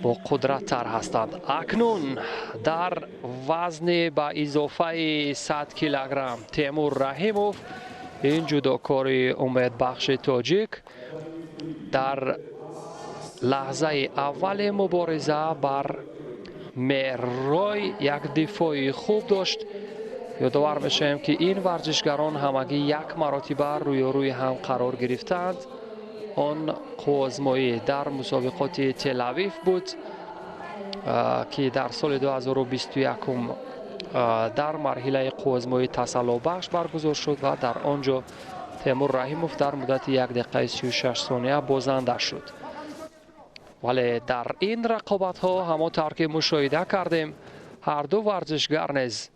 با قدرت تر هستند. اکنون در وزن با اضافه 100 کیلوگرم تیمور رحیموف، این جودوکار امید بخش تاجیک، در لحظه اول مبارزه بر مهرروی یک دفاعی خوب داشت. یادآور میشیم که این ورزشگران همگی یک مرتبه روی هم قرار گرفتند. آن قوازمایی در مسابقات تل‌آویو بود که در سال 2021 در مرحله قوازمایی تسلا بخش برگزار شد و در آنجا تیمور رحیموف در مدت 1 دقیقه 36 ثانیه بازنده شد. ولی در این رقابت ها همانطور که مشاهده کردیم هر دو ورزشگر نیز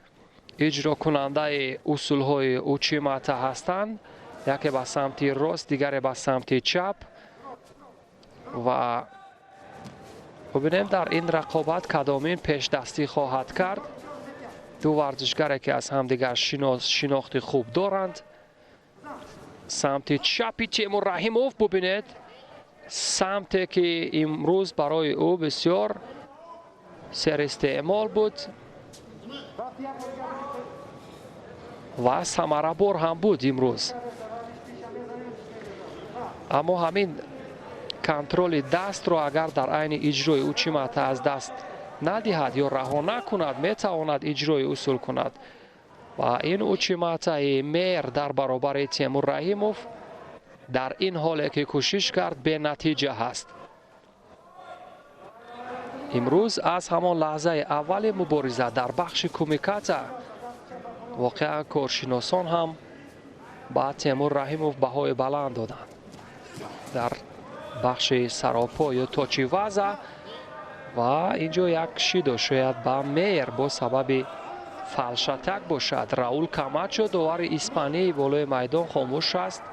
اجرا کننده اصول های اوچیماتا هستند، یکی به سمت راست دیگری به سمت چپ. و ببینیم در این رقابت کدامین پیش دستی خواهد کرد. دو ورزشگر که از همدیگر شناخت خوب دارند. سمت چپی تیمور رحیموف، ببینید سمتی که امروز برای او بسیار سر استعمال بود و ثمره بار هم بود امروز. اما همین کنترل دست را اگر در عین اجرای اوچیماتا از دست ندهد یا رها نکند، میتواند اجرای اصول کند. و این اوچیماتا میر در برابر تیمور رحیموف در این حالی که کوشش کرد به نتیجه هست. امروز از همان لحظه اول مبارزه در بخش کومیکاتا واقعا کارشناسان هم با تیمور رحیموف بهای بلند دادند. در بخش سراپا یا تاچی وزه و اینجا یک شیدو شاید با میر با سبب فلشتک باشد. راول کاماچو داور اسپانی بالای میدان خاموش است.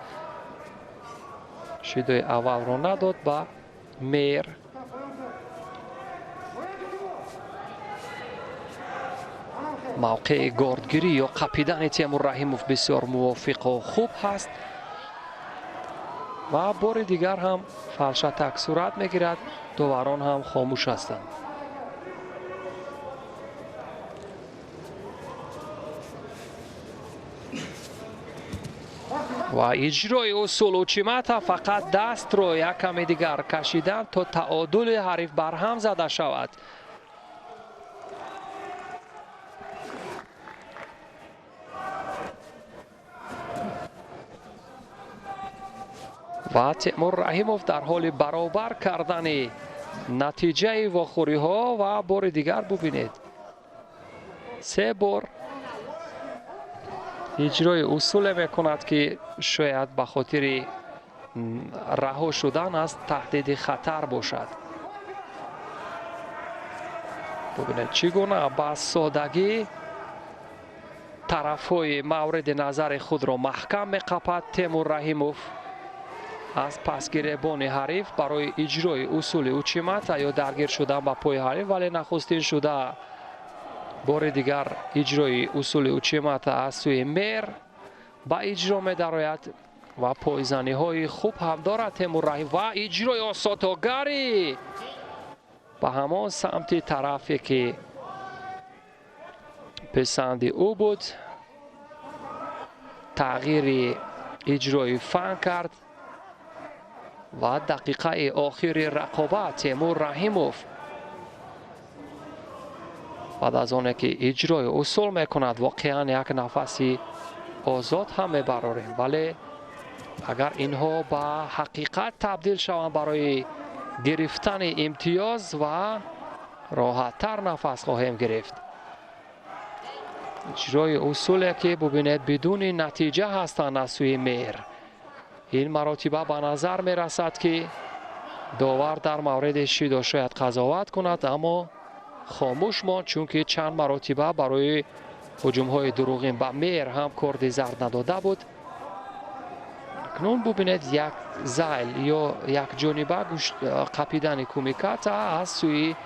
شیدوی اول را نداد با میر. موقع گاردگیری یا قپیدن تیمور رحیموف بسیار موافق و خوب هست و بار دیگر هم فلشتک صورت میگیرد. داوران هم خاموش هستند. و اجرای اصول اوچیماتا فقط دست را یک کمی دیگر کشیدن تا تعادل حریف برهم زده شود. و تیمور رحیموف در حال برابر کردن نتیجه واخوری ها و بار دیگر ببینید 3 بار اجرای اصول میکند که شاید به خاطر رها شدن از تهدید خطر باشد. ببینید چگونه با سادگی طرفهای مورد نظر خود را محکم میقپد تیمور رحیموف از پسگیربان حریف برای اجرای اصول اوچیماتا یا درگیر شدن با پای حریف. ولی نخستین شده بار دیگر اجرای اصول اوچیماتا از سوی میر با اجرا می درآید و پایزنی های خوب هم دارد تیمور رحیموف و اجرای آساتگری به همان سمت طرفی که پسند او بود. تغییر اجرای فن کرد و دقیقه آخر رقابت تیمور رحیموف بعد از آنه که اجرای اصول میکند واقعا یک نفسی آزاد هم میبراریم. ولی اگر اینها به حقیقت تبدیل شوند برای گرفتن امتیاز و راحتتر نفس خواهیم گرفت. اجرای اصولی که ببینید بدون نتیجه هستند از سوی میر. این مراتبه به نظر می رسد که داور در مورد شیدو شاید قضاوت کند اما خاموش ماند، چون که چند مراتبه برای هجوم های دروغین به میر هم کارد زرد نداده بود. اکنون ببینید یک زایل یا یک جانبه قپیدن کومیکاتا از سوی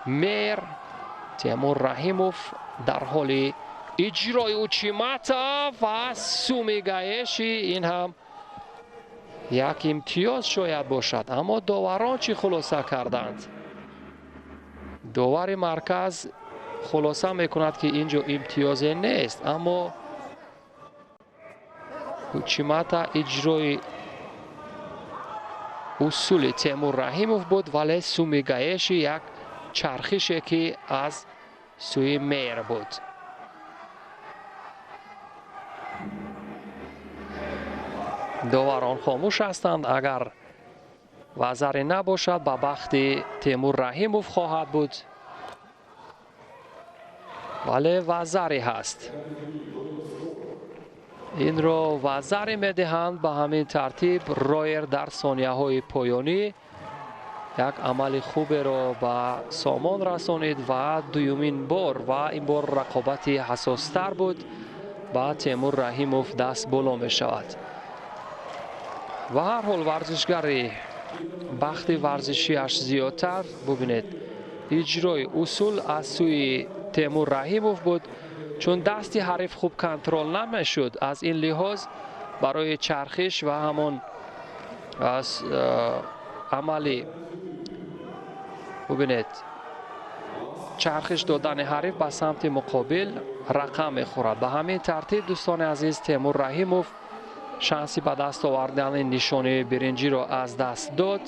میر. تیمور رحیموف در حال اجرای اوچیماتا و سومیگایشی، این هم یک امتیاز شاید باشد. اما داوران چی خلاصه کردند؟ довари марказ خلاصه میکند که اینجا امتیازی نیست، اما حکومت اجرای اصول تیمور رحیموف بود، ولی سومیگایش یک چرخشی که از سوی میر بود. داوران خاموش هستند. اگر وزری نباشد به بخت تیمور رحیموف خواهد بود، ولی وزری هست. این را وزری میدهند. به همین ترتیب رایر در ثانیه های پایانی یک عمل خوب را به سامان رسانید و دومین بار و این بار رقابتی حساستر بود با تیمور رحیموف دست بالا می شود. و هر حال ورزشگری بخت ورزشیش زیادتر ببینید اجرای اصول از سوی تیمور رحیموف بود، چون دستی حریف خوب کنترل نمیشد. از این لحاظ برای چرخش و همان از عملی ببینید چرخش دادن حریف به سمت مقابل رقم میخورد. به همین ترتیب دوستان عزیز تیمور رحیموف شانسی به دست آوردن نشانه برنجی را از دست داد.